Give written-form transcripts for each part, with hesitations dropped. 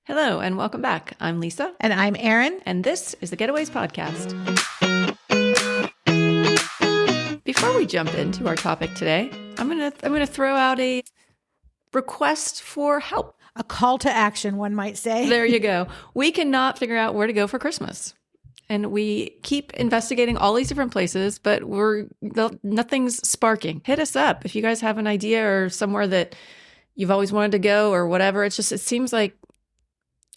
Hello and welcome back. I'm Lisa. And I'm Erin. And this is the Getaways Podcast. Before we jump into our topic today, I'm gonna throw out a request for help. A call to action, one might say. There you go. We cannot figure out where to go for Christmas. And we keep investigating all these different places, but nothing's sparking. Hit us up if you guys have an idea or somewhere that you've always wanted to go or whatever. It seems like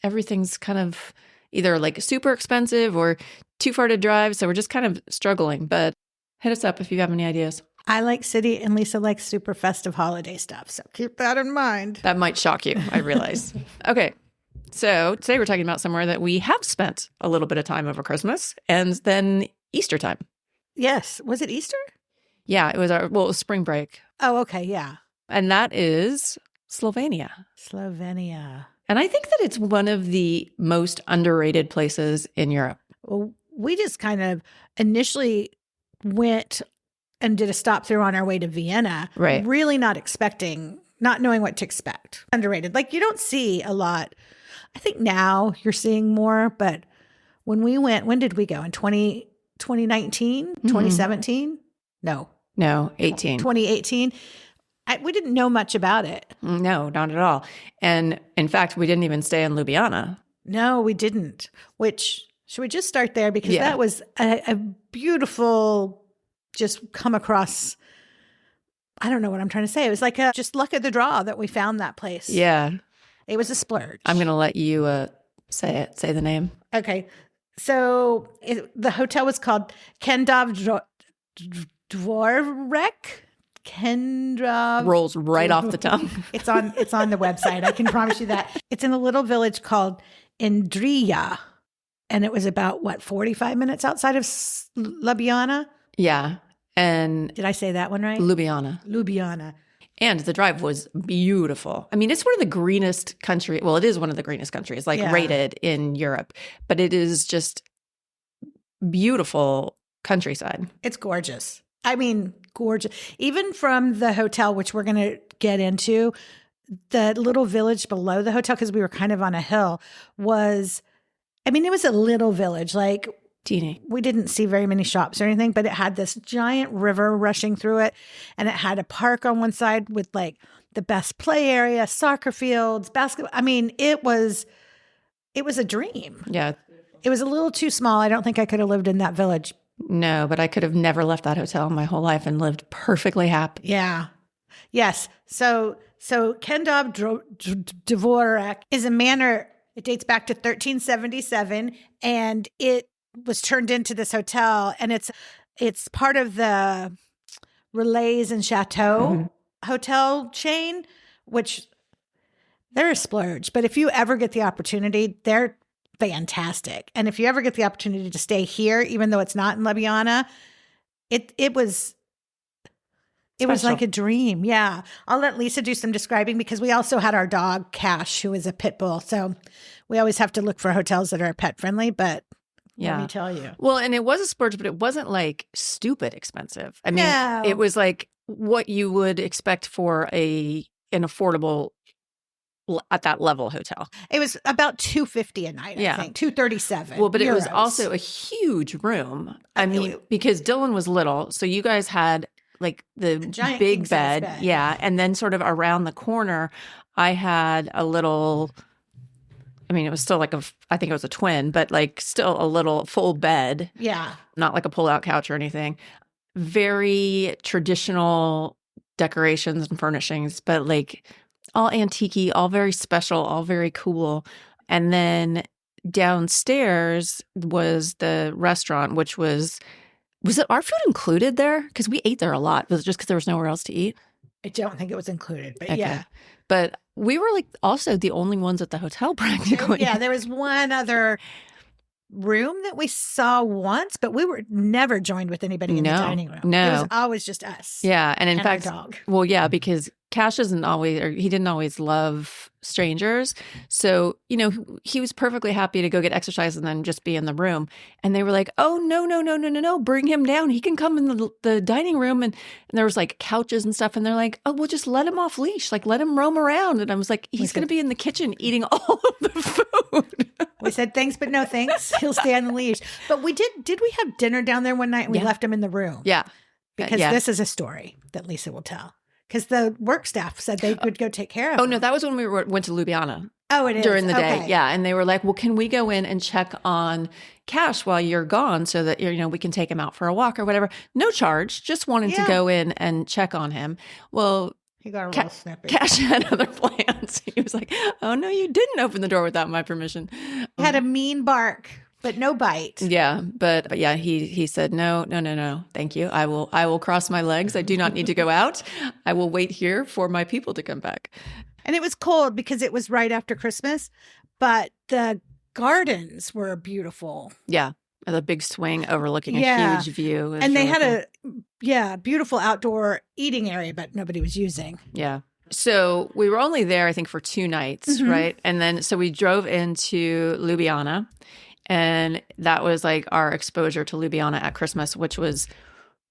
everything's kind of either like super expensive or too far to drive. So we're just kind of struggling, but hit us up if you have any ideas. I like city and Lisa likes super festive holiday stuff. So keep that in mind. That might shock you, I realize. Okay. So today we're talking about somewhere that we have spent a little bit of time over Christmas and then Easter time. Yes. Was it Easter? Yeah, it was spring break. Oh, okay. Yeah. And that is Slovenia. Slovenia. And I think that it's one of the most underrated places in Europe. Well, we just kind of initially went and did a stop through on our way to Vienna. Right. Really not knowing what to expect. Underrated. Like you don't see a lot. I think now you're seeing more, but when we went, when did we go? In 2019, 2017? No, 18. 2018. We didn't know much about it. No, not at all. And in fact, we didn't even stay in Ljubljana. No, we didn't. Should we just start there? Because that was a beautiful, just come across, I don't know what I'm trying to say. It was like just luck of the draw that we found that place. Yeah. It was a splurge. I'm going to let you say the name. Okay. So the hotel was called Kendra Dvorek. Kendra rolls right off the tongue. It's on the website. I can promise you that. It's in a little village called Indrija. And it was about 45 minutes outside of Ljubljana? Yeah. And did I say that one right? Ljubljana. And the drive was beautiful. I mean, it's one of the greenest countries. Well, it is one of the greenest countries, rated in Europe. But it is just beautiful countryside. It's gorgeous. I mean, gorgeous. Even from the hotel, which we're going to get into, the little village below the hotel, because we were kind of on a hill, it was a little village, like teeny. We didn't see very many shops or anything, but it had this giant river rushing through it. And it had a park on one side with like the best play area, soccer fields, basketball. I mean, it was a dream. Yeah. It was a little too small. I don't think I could have lived in that village. No, but I could have never left that hotel my whole life and lived perfectly happy. Yeah. Yes. So Kendra Dvorek is a manor. It dates back to 1377, and it was turned into this hotel, and it's part of the Relais and Chateau hotel chain, which they're a splurge. But if you ever get the opportunity, they're fantastic. And if you ever get the opportunity to stay here, even though it's not in Ljubljana, it was like a dream. Yeah. I'll let Lisa do some describing because we also had our dog, Cash, who is a pit bull. So we always have to look for hotels that are pet friendly, but let me tell you. Well, and it was a splurge, but it wasn't like stupid expensive. I mean, It was like what you would expect for an affordable at that level hotel. It was about $250 a night, I think, $237. Well, but it was also a huge room. I mean, because Dylan was little, so you guys had like the giant big bed. Yeah. And then sort of around the corner, I had a little, I mean, it was still I think it was a twin, but like still a little full bed. Yeah. Not like a pull-out couch or anything. Very traditional decorations and furnishings, but like all antique-y, all very special, all very cool. And then downstairs was the restaurant, which was it our food included there? Because we ate there a lot. Was it just because there was nowhere else to eat? I don't think it was included, but yeah. But we were like also the only ones at the hotel practically. Yeah, there was one other room that we saw once, but we were never joined with anybody in the dining room. No. It was always just us. Yeah. And in fact, our dog. Well, yeah, because Cash he didn't always love strangers. So, he was perfectly happy to go get exercise and then just be in the room. And they were like, oh, no, bring him down. He can come in the dining room. And there was like couches and stuff. And they're like, oh, well, just let him off leash. Like, let him roam around. And I was like, he's going to be in the kitchen eating all of the food. We said thanks, but no thanks. He'll stay on the leash. But we did we have dinner down there one night and we left him in the room? Yeah. Because this is a story that Lisa will tell. Because the work staff said they would go take care of him. No, that was when we went to Ljubljana. Oh, it is. During the day. Yeah. And they were like, well, can we go in and check on Cash while you're gone so that, we can take him out for a walk or whatever? No charge. Just wanted to go in and check on him. Well, he got a little snippy. Cash had other plans. He was like, oh, no, you didn't open the door without my permission. He had a mean bark, but no bite. Yeah. But yeah, he said, no, thank you. I will cross my legs. I do not need to go out. I will wait here for my people to come back. And it was cold because it was right after Christmas, but the gardens were beautiful. Yeah. The big swing overlooking a huge view. And they had a beautiful outdoor eating area, but nobody was using. Yeah. So we were only there, I think, for 2 nights, right? And then so we drove into Ljubljana, and that was like our exposure to Ljubljana at Christmas, which was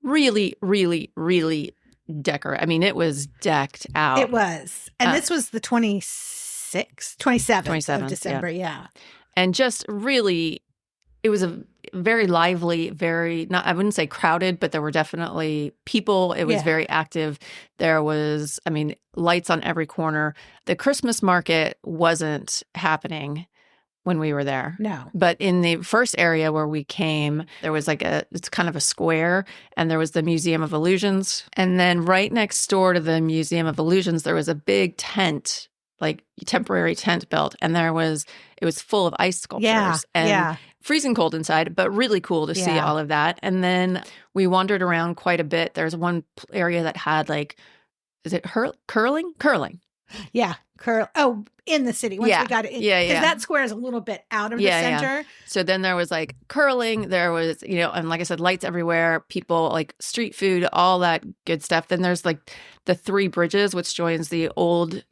really, really, really decorated. I mean, it was decked out. It was. And this was the 27th of December. Yeah. And just really, it was a very lively, I wouldn't say crowded, but there were definitely people. It was very active. There was, lights on every corner. The Christmas market wasn't happening when we were there. No. But in the first area where we came, there was it's kind of a square, and there was the Museum of Illusions. And then right next door to the Museum of Illusions, there was a big tent, like temporary tent built. And it was full of ice sculptures. And freezing cold inside, but really cool to see all of that. And then we wandered around quite a bit. There's one area that had is it curling? Curling. Yeah. Oh, in the city. Once we got it in. Yeah. Because that square is a little bit out of the center. Yeah. So then there was curling. There was, and like I said, lights everywhere. People street food, all that good stuff. Then there's the 3 bridges, which joins the old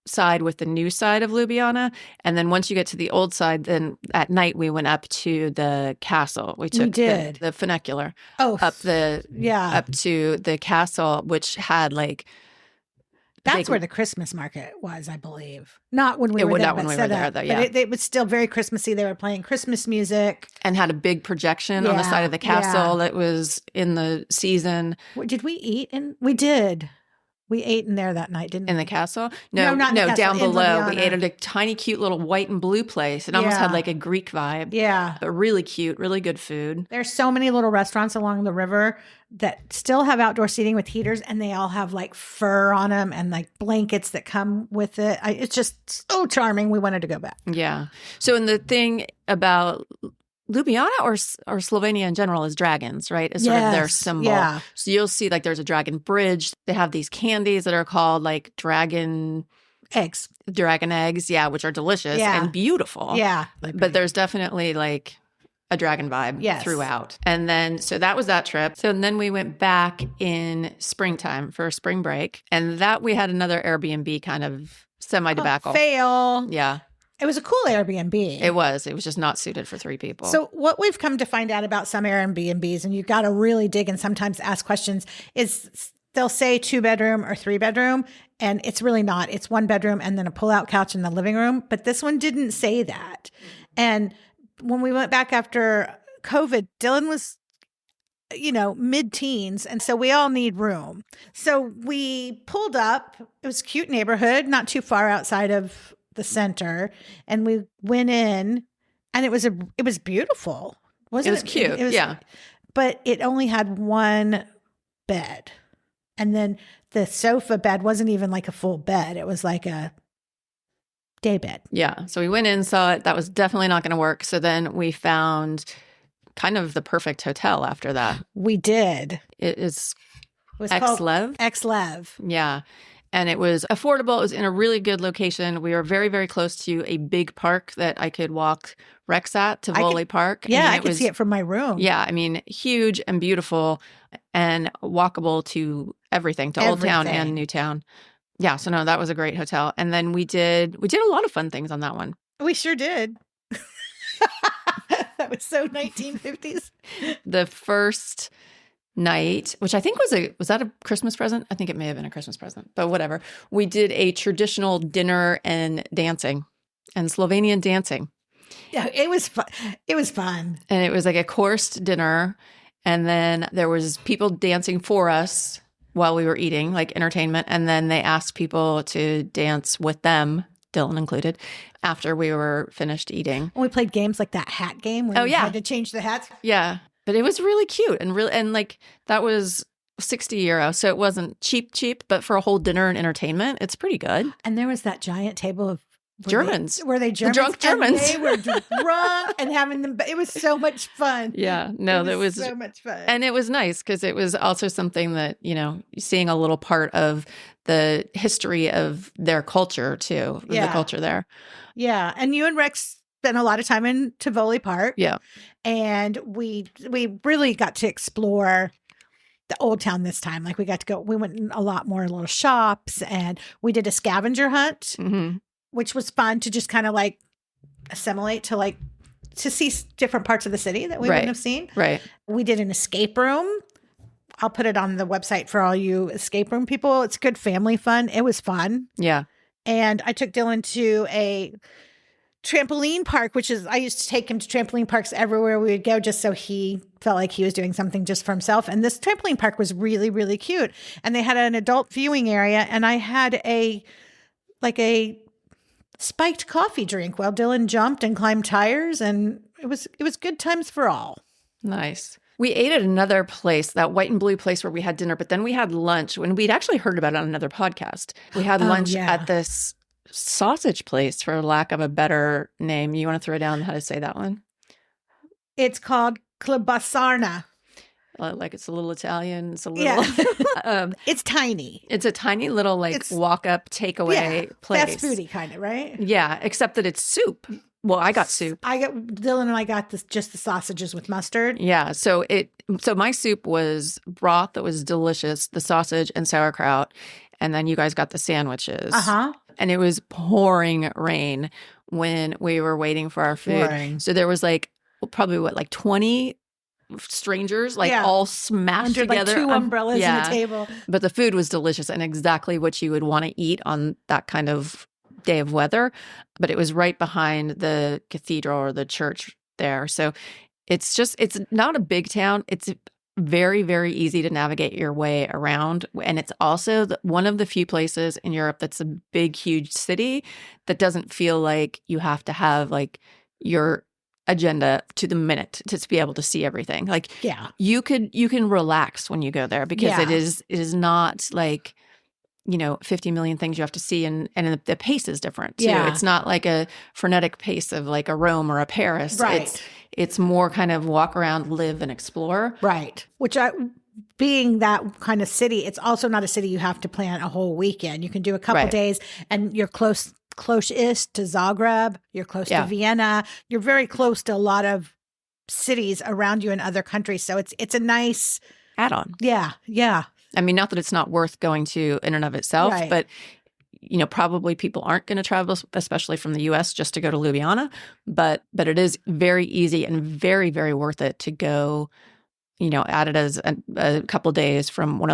side with the new side of Ljubljana. And then once you get to the old side, then at night we went up to the castle. We took the funicular up to the castle, which had that's where the Christmas market was, I believe. Not when we were there, not when we were there, though. Yeah, but it was still very Christmassy. They were playing Christmas music and had a big projection on the side of the castle that was in the season. Did we eat? We did. We ate in there that night, didn't we? In the castle? No, not in the castle, down below. We ate at a tiny, cute little white and blue place. It almost had a Greek vibe. Yeah. But really cute, really good food. There's so many little restaurants along the river that still have outdoor seating with heaters, and they all have fur on them and blankets that come with it. It's just so charming. We wanted to go back. Yeah. So, and the thing about Ljubljana or Slovenia in general is dragons, right? Is sort of their symbol. Yeah. So you'll see there's a dragon bridge. They have these candies that are called dragon eggs. Dragon eggs, which are delicious and beautiful. Yeah. But there's definitely a dragon vibe throughout. And then, so that was that trip. So then we went back in springtime for spring break. And that we had another Airbnb kind of semi-debacle. Fail. Yeah. It was a cool Airbnb. It was just not suited for 3 people. So what we've come to find out about some Airbnbs, and you've got to really dig and sometimes ask questions, is they'll say 2-bedroom or 3-bedroom, and it's really not. It's 1 bedroom and then a pull-out couch in the living room. But this one didn't say that. And when we went back after COVID, Dylan was, mid-teens. And so we all need room. So we pulled up. It was a cute neighborhood, not too far outside of the center, and we went in, and it was beautiful. Wasn't it? Was cute. It was, but it only had 1 bed, and then the sofa bed wasn't even a full bed. It was a day bed. Yeah. So we went in, saw it. That was definitely not going to work. So then we found kind of the perfect hotel after that. We did. It was Ex-Lev. Ex-Lev. Yeah. And it was affordable. It was in a really good location. We were very, very close to a big park that I could walk Rex at, Tivoli Park. Yeah, I could see it from my room. Yeah, huge and beautiful and walkable to everything, to Old Town and New Town. Yeah, so no, that was a great hotel. And then we did a lot of fun things on that one. We sure did. That was so 1950s. The first night, which I think was that a Christmas present? I think it may have been a Christmas present, but whatever. We did a traditional dinner and dancing and Slovenian dancing. Yeah, it was fun. It was fun. And it was like a coursed dinner. And then there was people dancing for us while we were eating, like entertainment. And then they asked people to dance with them, Dylan included, after we were finished eating. We played games like that hat game where you had to change the hats. Yeah. But it was really cute and like that was €60. So it wasn't cheap, but for a whole dinner and entertainment, it's pretty good. And there was that giant table of Germans. Were they Germans? The drunk Germans. And they were drunk and having them. It was so much fun. Yeah. No, that was so much fun. And it was nice because it was also something that, seeing a little part of the history of their culture too, the culture there. Yeah. And you and Rex spent a lot of time in Tivoli Park. Yeah. And we really got to explore the old town this time. Like we went in a lot more little shops and we did a scavenger hunt, which was fun to just kind of like assimilate to see different parts of the city that we wouldn't have seen. Right. We did an escape room. I'll put it on the website for all you escape room people. It's good family fun. It was fun. Yeah. And I took Dylan to a trampoline park, I used to take him to trampoline parks everywhere we would go just so he felt like he was doing something just for himself. And this trampoline park was really, really cute. And they had an adult viewing area and I had a spiked coffee drink while Dylan jumped and climbed tires. And it was good times for all. Nice. We ate at another place, that white and blue place where we had dinner, but then we had lunch when we'd actually heard about it on another podcast. We had lunch at this sausage place, for lack of a better name. You want to throw down how to say that one? It's called Klobasarna. Like it's a little Italian. It's a little. It's tiny. It's a tiny little walk up takeaway place. Fast foodie kind of, right? Yeah, except that it's soup. Well, I got soup. Dylan and I got just the sausages with mustard. Yeah, so my soup was broth that was delicious, the sausage and sauerkraut, and then you guys got the sandwiches. And it was pouring rain when we were waiting for our food. Pouring. So there was probably 20 strangers all smashed under together. 2 umbrellas on a table. But the food was delicious and exactly what you would want to eat on that kind of day of weather. But it was right behind the cathedral or the church there. So it's not a big town. It's very, very easy to navigate your way around. And it's also one of the few places in Europe that's a big, huge city that doesn't feel like you have to have your agenda to the minute to be able to see everything. You can relax when you go there because it is not 50 million things you have to see and the pace is different too. It's not like a frenetic pace of like a Rome or a Paris. Right. It's more kind of walk around, live and explore. Right. Being that kind of city, it's also not a city you have to plan a whole weekend. You can do a couple days and you're close-ish to Zagreb. You're close to Vienna. You're very close to a lot of cities around you in other countries. So it's a nice add-on. Yeah. Yeah. I mean, not that it's not worth going to in and of itself, but probably people aren't going to travel, especially from the U.S., just to go to Ljubljana. But it is very easy and very, very worth it to go, at it as a couple days from one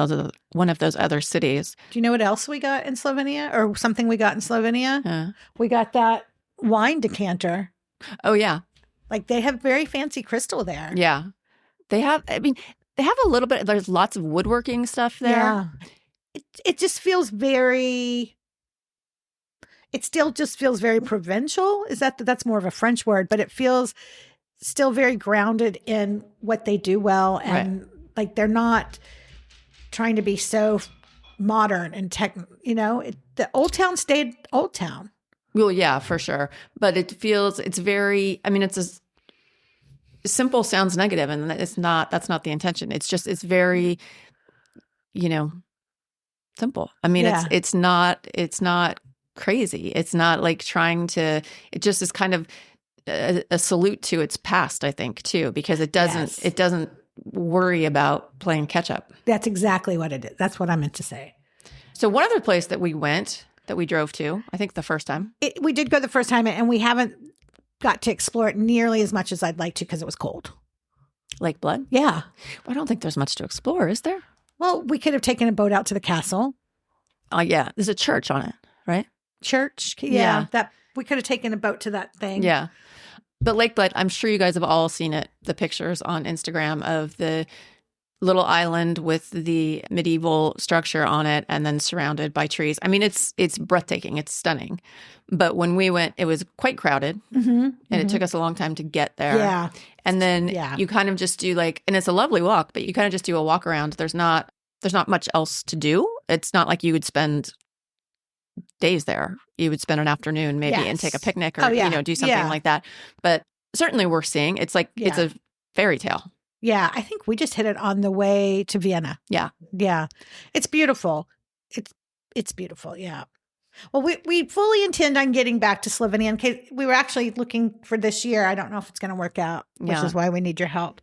of those other cities. Do you know what else we got in Slovenia, or something we got in Slovenia? We got that wine decanter. Oh yeah, they have very fancy crystal there. Yeah, they have. I mean. They have a little bit. There's lots of woodworking stuff there. Yeah. It just feels very. It still just feels very provincial. That's more of a French word, but it feels still very grounded in what they do well, and they're not trying to be so modern and tech. The old town stayed old town. Well, yeah, for sure, but it's very. I mean, simple sounds negative, and that's not the intention. It's very, simple. I mean, it's not crazy. It's not like trying to, it just is kind of a salute to its past, I think, too, because it doesn't worry about playing catch up. That's exactly what it is. That's what I meant to say. So one other place that we drove to, I think the first time. We did go the first time, and we haven't got to explore it nearly as much as I'd like to because it was cold. Lake Blood? Yeah. Well, I don't think there's much to explore, is there? Well, we could have taken a boat out to the castle. Yeah. There's a church on it, right? Church? Yeah. That we could have taken a boat to that thing. Yeah. But Lake Bled, I'm sure you guys have all seen it, the pictures on Instagram of the little island with the medieval structure on it and then surrounded by trees. I mean, it's breathtaking. It's stunning. But when we went, it was quite crowded and it took us a long time to get there. Yeah. And then you kind of just do like, and it's a lovely walk, but you kind of just do a walk around. There's not much else to do. It's not like you would spend days there. You would spend an afternoon maybe and take a picnic or, do something like that. But certainly worth seeing. It's like, it's a fairy tale. Yeah, I think we just hit it on the way to Vienna. Yeah. Yeah. It's beautiful. It's beautiful. Yeah. Well, we fully intend on getting back to Slovenia in case we were actually looking for this year. I don't know if it's going to work out, which is why we need your help.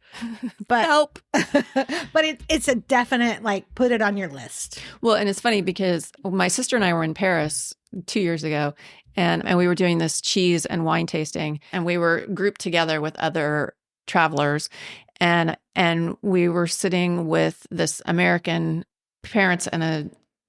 But help. But it's a definite, like, put it on your list. Well, and it's funny because my sister and I were in Paris 2 years ago and we were doing this cheese and wine tasting and we were grouped together with other travelers and we were sitting with this American parents and a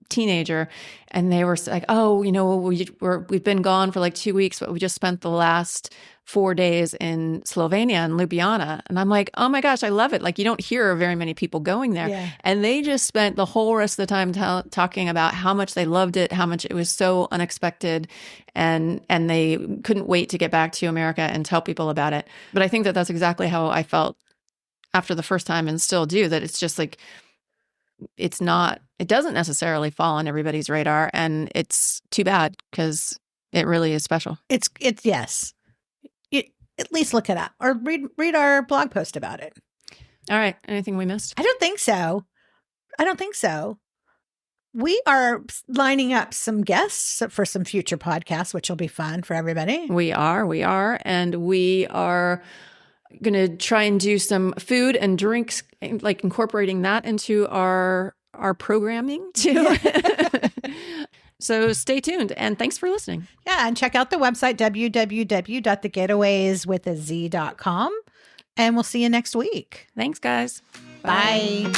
teenager and they were like, oh, we've been gone for like 2 weeks, but we just spent the last 4 days in Slovenia and Ljubljana. And I'm like, oh my gosh, I love it. Like you don't hear very many people going there. Yeah. And they just spent the whole rest of the time talking about how much they loved it, how much it was so unexpected. And they couldn't wait to get back to America and tell people about it. But I think that that's exactly how I felt after the first time and still do, that it's just like, it doesn't necessarily fall on everybody's radar. And it's too bad because it really is special. It's yes. You at least look it up or read our blog post about it. All right. Anything we missed? I don't think so. We are lining up some guests for some future podcasts, which will be fun for everybody. We are. And we are going to try and do some food and drinks, like incorporating that into our programming too. So stay tuned and thanks for listening. Yeah. And check out the website, www.thegetawayswithaz.com. And we'll see you next week. Thanks, guys. Bye.